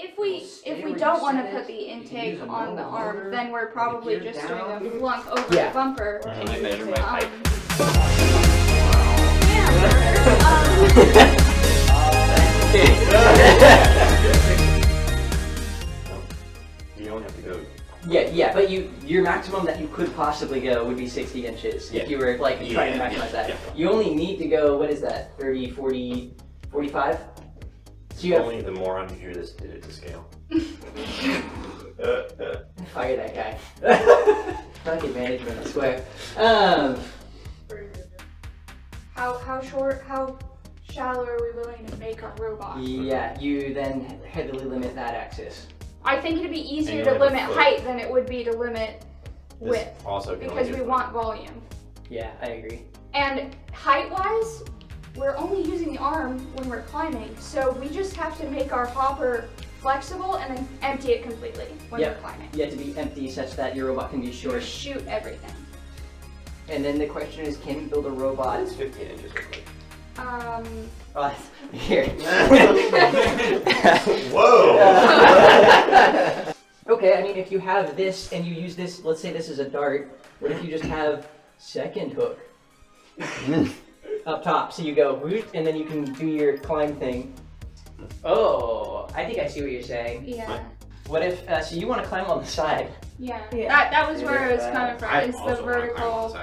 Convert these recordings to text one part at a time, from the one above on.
If we don't want to put the intake on the arm, then we're probably just doing a flunk over the bumper. Can I measure my pipe? You don't have to go. Yeah, but your maximum that you could possibly go would be 60 inches if you were like trying to maximize that. You only need to go, what is that, 30, 40, 45? So you Only the moron who hear this did it to scale. Fire that guy. Fucking management, I swear. How shallow are we willing to make our robot? Yeah, you then heavily limit that axis. I think it'd be easier to limit height than it would be to limit width. Also because we want volume. Yeah, I agree. And height-wise, we're only using the arm when we're climbing, so we just have to make our hopper flexible and then empty it completely when we're climbing. You have to be empty such that your robot can be short. Just shoot everything. And then the question is, can we build a robot? It's 15 inches real quick. Here. Whoa! Okay, I mean, if you have this and you use this, let's say this is a dart, what if you just have second hook up top? So you go, whoop, and then you can do your climb thing. Oh, I think I see what you're saying. Yeah. What if, so you want to climb on the side? Yeah. That was where I was coming from. It's the vertical.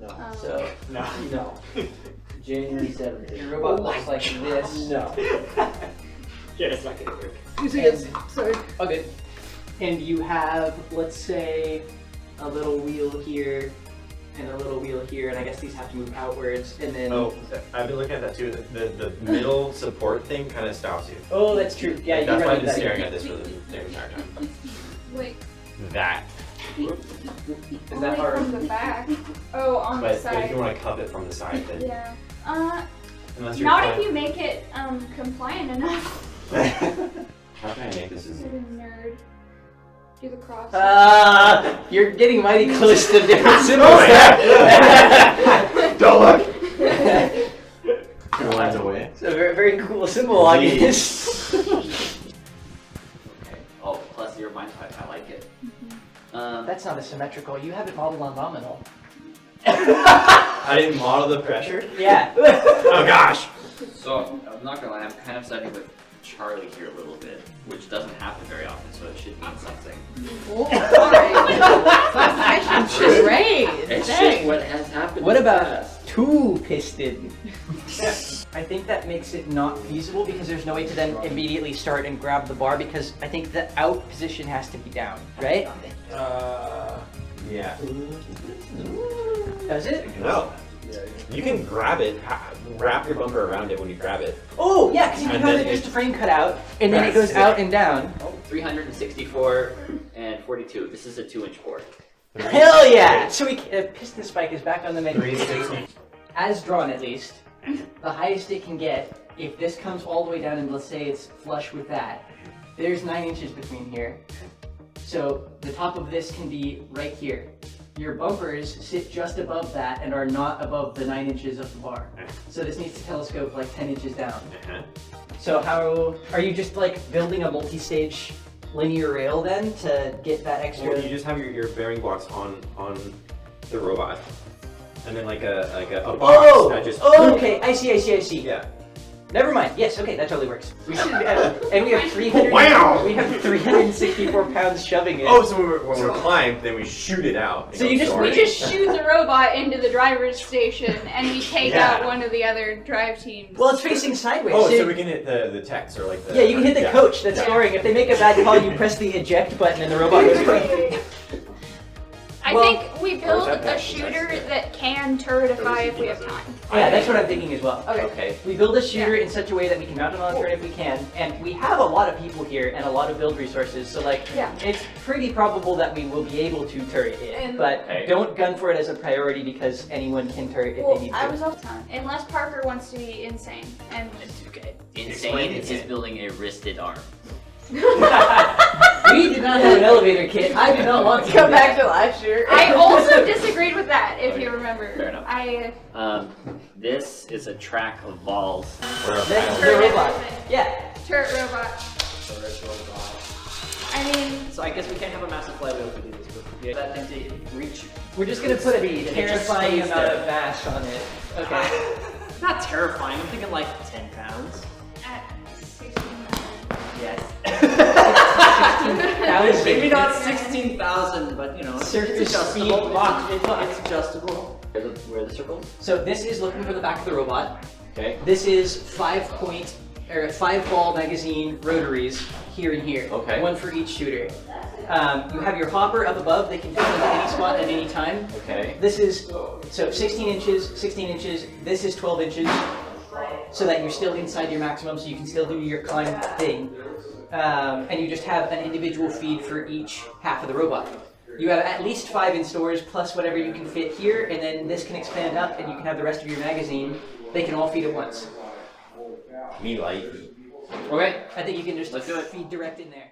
No. So, No. January 7th. your robot looks like this. No. Yeah, it's not gonna work. Sorry. Okay. And you have, let's say, a little wheel here and a little wheel here, and I guess these have to move outwards, and then... Oh, I've been looking at that too. The middle support thing kind of stops you. Oh, that's true. Yeah, That's why I've been that. staring at this for the entire time. Wait. That. Is that hard? From the back. Oh, on the But if side. you want to cup it from the side, then... Yeah. Unless you're Not if you make it compliant enough. How can I make this as... What a nerd. Do the cross. You're getting mighty close to different symbols Oh, there. Don't look! 2 lines away. It's a very, very cool symbol, I guess. Okay. Oh, plus 0 minus 5. I like it. That's not a symmetrical. You have it modeled on nominal. I didn't model the pressure? Yeah. Oh gosh! So, I'm not gonna lie, I'm kind of siding with Charlie here a little bit, which doesn't happen very often, so it should mean something. Great. It's just what has happened. What in the about past. 2 piston? I think that makes it not feasible because there's no way to then immediately start and grab the bar because I think the out position has to be down, right? Yeah. Does it? No. You can grab it, wrap your bumper around it when you grab it. Oh, yeah, because you And have then just a frame cut out, and then it goes out and down. Oh, 364 and 42. This is a 2-inch board. Hell yeah! So piston spike is back on the menu. 360. As drawn, at least, the highest it can get, if this comes all the way down and let's say it's flush with that, there's 9 inches between here. So the top of this can be right here. Your bumpers sit just above that and are not above the 9 inches of the bar. So this needs to telescope like 10 inches down. So how, are you just like building a multi-stage linear rail then to get that extra? Well, you just have your bearing blocks on the robot. And then like a box that just... Oh, okay, I see. Yeah. Never mind. Yes, okay, that totally works. We should, and we have 300. Wow! We have 364 pounds shoving it. Oh, so when we're climbed, then we shoot it out. So you just We just shoot the robot into the driver's station and we take out one of the other drive teams. Well, it's facing sideways. Oh, so we can hit the text or like the... Yeah, you can hit the coach that's scoring. If they make a bad call, you press the eject button and the robot goes away. I think we build a shooter that can turretify if we have time. Yeah, that's what I'm thinking as well. Okay. We build a shooter in such a way that we can mount it on a turret if we can, and we have a lot of people here and a lot of build resources, so like, it's pretty probable that we will be able to turret it, but don't gun for it as a priority because anyone can turret if they need to. I was all the time. Unless Parker wants to be insane. And Insane is building a wristed arm. We did not have an elevator kit. I did not want to Come back to last year. I also disagreed with that, if you remember. Fair enough. This is a track of balls. That's the robot. Yeah. Turret robot. I mean, So I guess we can't have a massive flywheel if we do this, but we get that thing to reach. We're just gonna put a speed, and it just terrifying stays amount there. of mass on it. Okay. Not terrifying, I'm thinking like 10 pounds. at 16. Yes. 16,000. Maybe not 16,000, but you know, Surface it's speed adjustable. lock. It's adjustable. Where are the circles? So this is looking for the back of the robot. Okay. This is 5-ball magazine rotaries here and here. Okay. One for each shooter. You have your hopper up above. They can fit into any spot at any time. Okay. This is, so 16 inches, 16 inches. This is 12 inches. So that you're still inside your maximum, so you can still do your climb thing. And you just have an individual feed for each half of the robot. You have at least 5 in stores, plus whatever you can fit here, and then this can expand up, and you can have the rest of your magazine. They can all feed at once. Me like. Okay. I think you can just Let's do it. feed direct in there.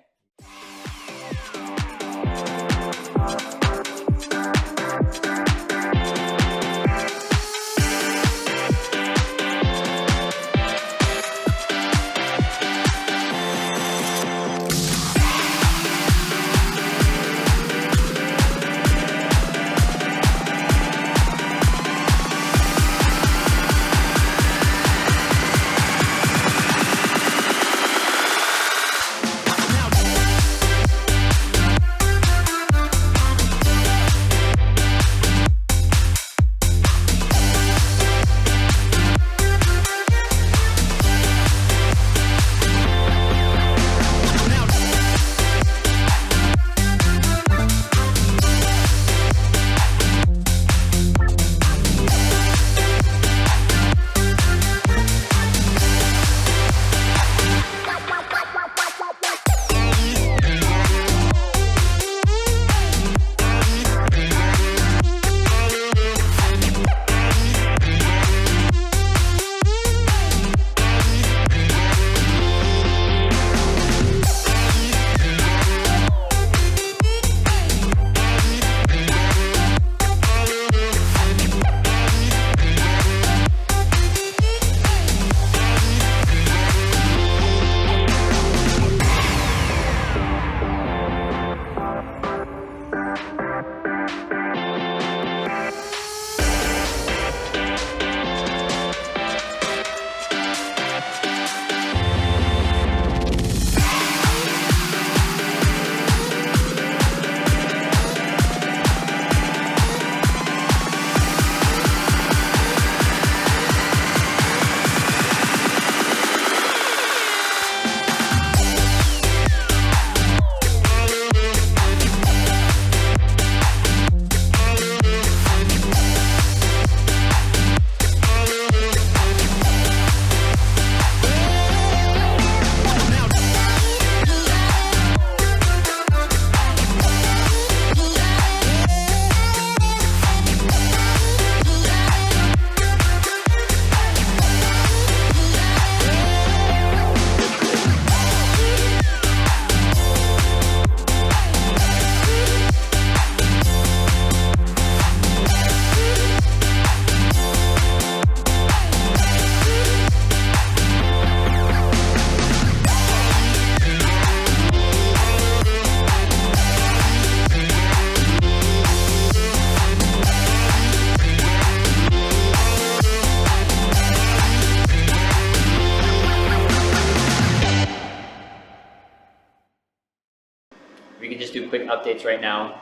We can just do quick updates right now.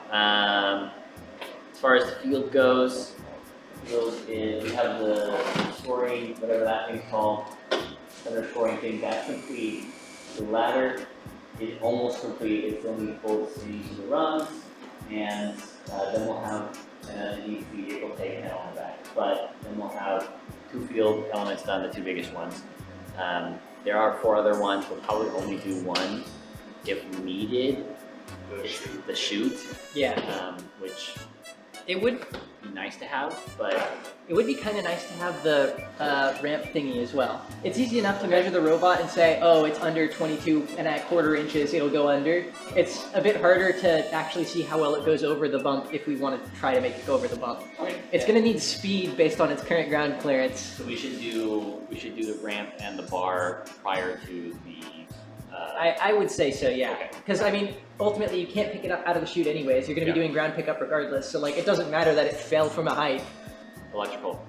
As far as the field goes, we have the scoring, whatever that thing's called, center scoring thing, that's complete. The ladder is almost complete. It's only bolts into the rungs, and then we'll have an each vehicle taken out on the back. But then we'll have 2 field elements done, the 2 biggest ones. There are 4 other ones. We'll probably only do 1 if needed. The chute, Yeah. which It would be nice to have, but be kind of nice to have the ramp thingy as well. It's easy enough to measure the robot and say, oh, it's under 22¼ inches, it'll go under. It's a bit harder to actually see how well it goes over the bump if we want to try to make it go over the bump. It's going to need speed based on its current ground clearance. so we should do the ramp and the bar prior to the I would say so, yeah. Okay. Because I mean, ultimately you can't pick it up out of the chute anyways. You're going to be doing ground pickup regardless. So like, it doesn't matter that it fell from a height. Electrical.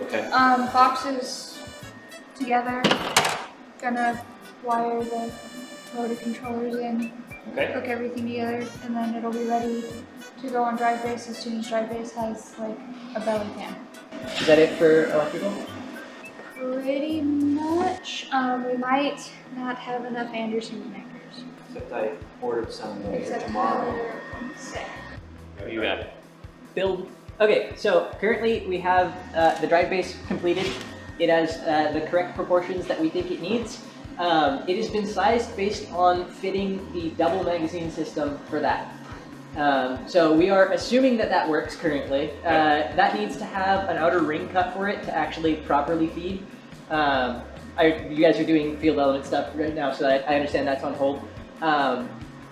Okay. Boxes together. Gonna wire the motor controllers in. Okay. Hook everything together, and then it'll be ready to go on drive base as soon as drive base has like a belly pan. Is that it for electrical? Pretty much. We might not have enough Anderson connectors. Except I ordered some Except tomorrow. You got it. Build. Okay, so currently we have the drive base completed. It has the correct proportions that we think it needs. It has been sized based on fitting the double magazine system for that. So we are assuming that that works currently. That needs to have an outer ring cut for it to actually properly feed. You guys are doing field element stuff right now, so I understand that's on hold.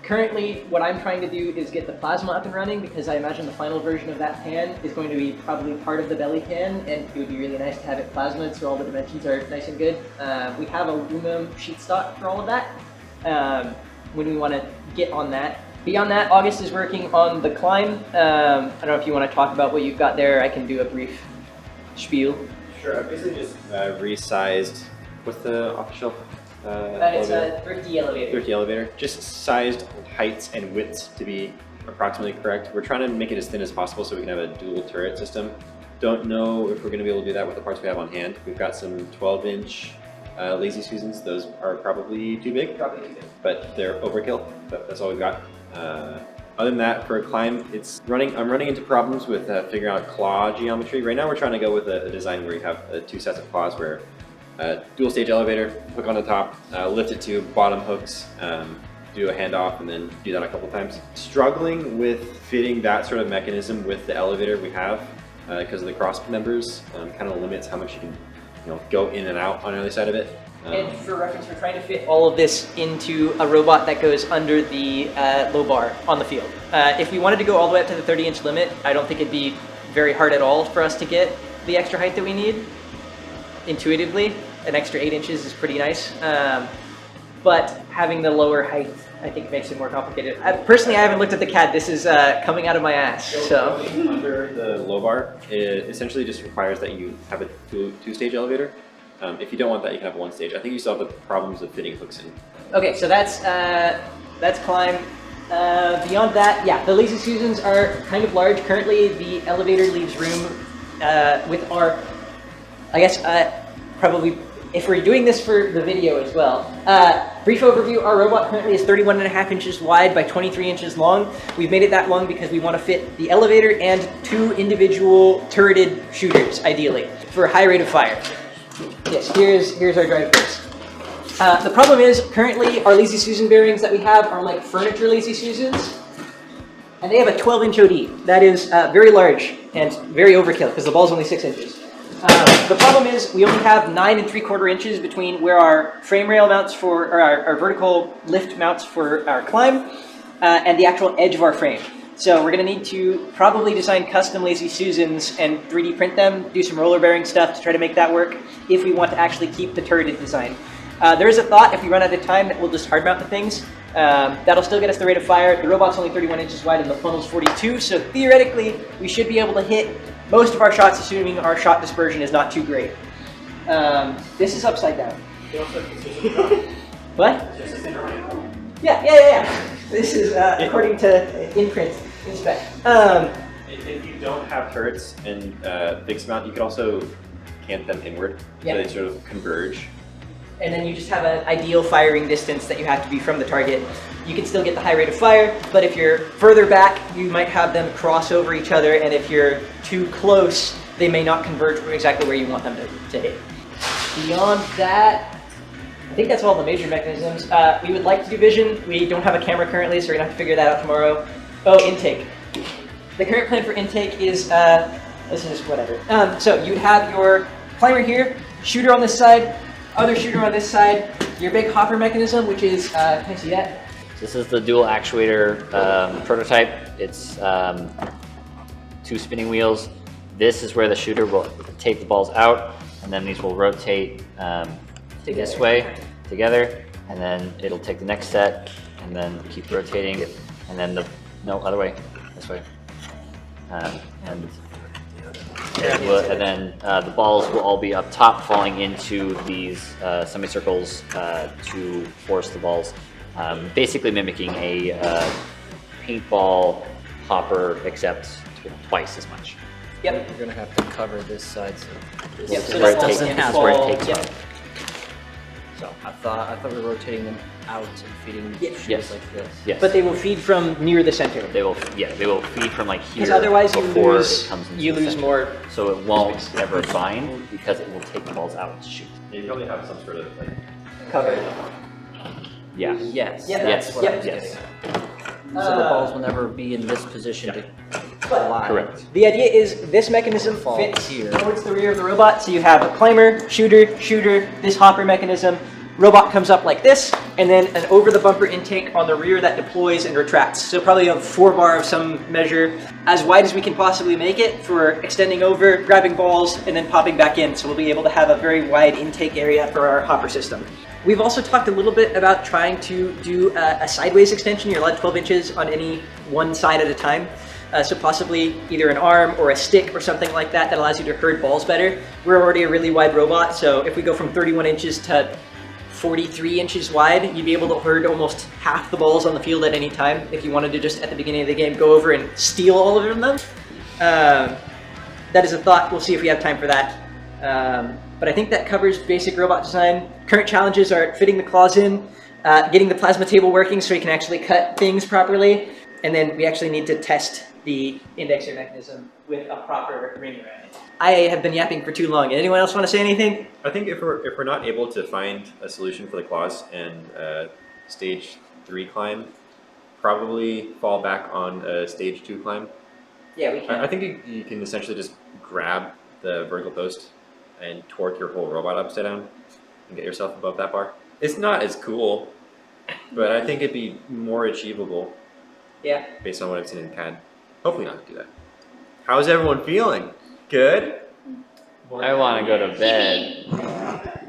Currently, what I'm trying to do is get the plasma up and running because I imagine the final version of that pan is going to be probably part of the belly pan, and it would be really nice to have it plasmid so all the dimensions are nice and good. We have a oomiee sheet stock for all of that when we want to get on that. Beyond that, August is working on the climb. I don't know if you want to talk about what you've got there. I can do a brief spiel. Sure, I basically just resized. What's the off-the-shelf? It's a thrifty elevator. Thrifty elevator. Just sized heights and widths to be approximately correct. We're trying to make it as thin as possible so we can have a dual turret system. Don't know if we're going to be able to do that with the parts we have on hand. We've got some 12-inch lazy Susans. Those are probably too big. Probably too big. But they're overkill. But that's all we've got. Other than that, for a climb, I'm running into problems with figuring out claw geometry. Right now we're trying to go with a design where you have two sets of claws where dual stage elevator, hook on the top, lift it to bottom hooks, do a handoff, and then do that a couple times. Struggling with fitting that sort of mechanism with the elevator we have because of the cross members kind of limits how much you can go in and out on the other side of it. And for reference, we're trying to fit all of this into a robot that goes under the low bar on the field. If we wanted to go all the way up to the 30-inch limit, I don't think it'd be very hard at all for us to get the extra height that we need. Intuitively, an extra 8 inches is pretty nice. But having the lower height, I think, makes it more complicated. Personally, I haven't looked at the CAD. This is coming out of my ass. So under the low bar, it essentially just requires that you have a two-stage elevator. If you don't want that, you can have one stage. I think you still have the problems of fitting hooks in. Okay, so that's climb. Beyond that, yeah, the lazy Susans are kind of large. Currently, the elevator leaves room with our, I guess, probably, if we're doing this for the video as well. Brief overview, our robot currently is 31.5 inches wide by 23 inches long. We've made it that long because we want to fit the elevator and 2 individual turreted shooters, ideally, for a high rate of fire. Yes, here's our drive base. The problem is, currently, our lazy Susan bearings that we have are like furniture lazy Susans, and they have a 12-inch OD. That is very large and very overkill because the ball's only 6 inches. The problem is we only have 9 3/4 inches between where our frame rail mounts for, or our vertical lift mounts for our climb, and the actual edge of our frame. So we're going to need to probably design custom lazy Susans and 3D print them, do some roller bearing stuff to try to make that work if we want to actually keep the turreted design. There is a thought, if we run out of time, that we'll just hard mount the things. That'll still get us the rate of fire. The robot's only 31 inches wide and the funnel's 42, so theoretically we should be able to hit most of our shots, assuming our shot dispersion is not too great. This is upside down. What? Yeah. This is according to imprint inspect. If you don't have turrets and fixed mount, you could also cant them inward, so they sort of converge. And then you just have an ideal firing distance that you have to be from the target. You can still get the high rate of fire, but if you're further back, you might have them cross over each other, and if you're too close, they may not converge exactly where you want them to hit. Beyond that, I think that's all the major mechanisms. We would like to do vision. We don't have a camera currently, so we're gonna have to figure that out tomorrow. Oh, intake. The current plan for intake is, this is just whatever. So you'd have your climber here, shooter on this side, other shooter on this side, your big hopper mechanism, which is, can I see that? This is the dual actuator prototype. It's 2 spinning wheels. This is where the shooter will take the balls out, and then these will rotate this way. together, and then it'll take the next set, and then keep rotating, and then other way, this way, and then the balls will all be up top, falling into these semicircles to force the balls, basically mimicking a paintball hopper, except twice as much. Yep. You're gonna have to cover this side so this Yep, is so where that it takes, doesn't this is where it takes fall. off. So I thought we were rotating them out and feeding the shoes Yes. like this. Yes. But they will feed from near the center. They will feed from like here. Because otherwise you before lose, it comes into you the lose center. more. So it won't ever bind because it will take the balls out to shoot. You probably have some sort of like Cover. Yeah. Yes. Yep. That's Yes. what I was Yes. getting at. So the balls will never be in this position to fly. Correct. The idea is this mechanism Fall fits here. towards the rear of the robot, so you have a climber, shooter, this hopper mechanism. Robot comes up like this, and then an over-the-bumper intake on the rear that deploys and retracts. So probably a 4-bar of some measure, as wide as we can possibly make it for extending over, grabbing balls, and then popping back in. So we'll be able to have a very wide intake area for our hopper system. We've also talked a little bit about trying to do a sideways extension. You're allowed 12 inches on any one side at a time. So possibly either an arm or a stick or something like that that allows you to herd balls better. We're already a really wide robot, so if we go from 31 inches to 43 inches wide, you'd be able to herd almost half the balls on the field at any time if you wanted to just at the beginning of the game go over and steal all of them. That is a thought. We'll see if we have time for that. But I think that covers basic robot design. Current challenges are fitting the claws in, getting the plasma table working so we can actually cut things properly, and then we actually need to test the indexer mechanism with a proper ring around it. I have been yapping for too long. Anyone else want to say anything? I think if we're not able to find a solution for the claws and stage 3 climb, probably fall back on a stage 2 climb. Yeah, we can. I think you can essentially just grab the vertical post and torque your whole robot upside down and get yourself above that bar. It's not as cool, but I think it'd be more achievable. Yeah. Based on what I've seen in CAD. Hopefully not do that. How's everyone feeling? Good? I want to go to bed.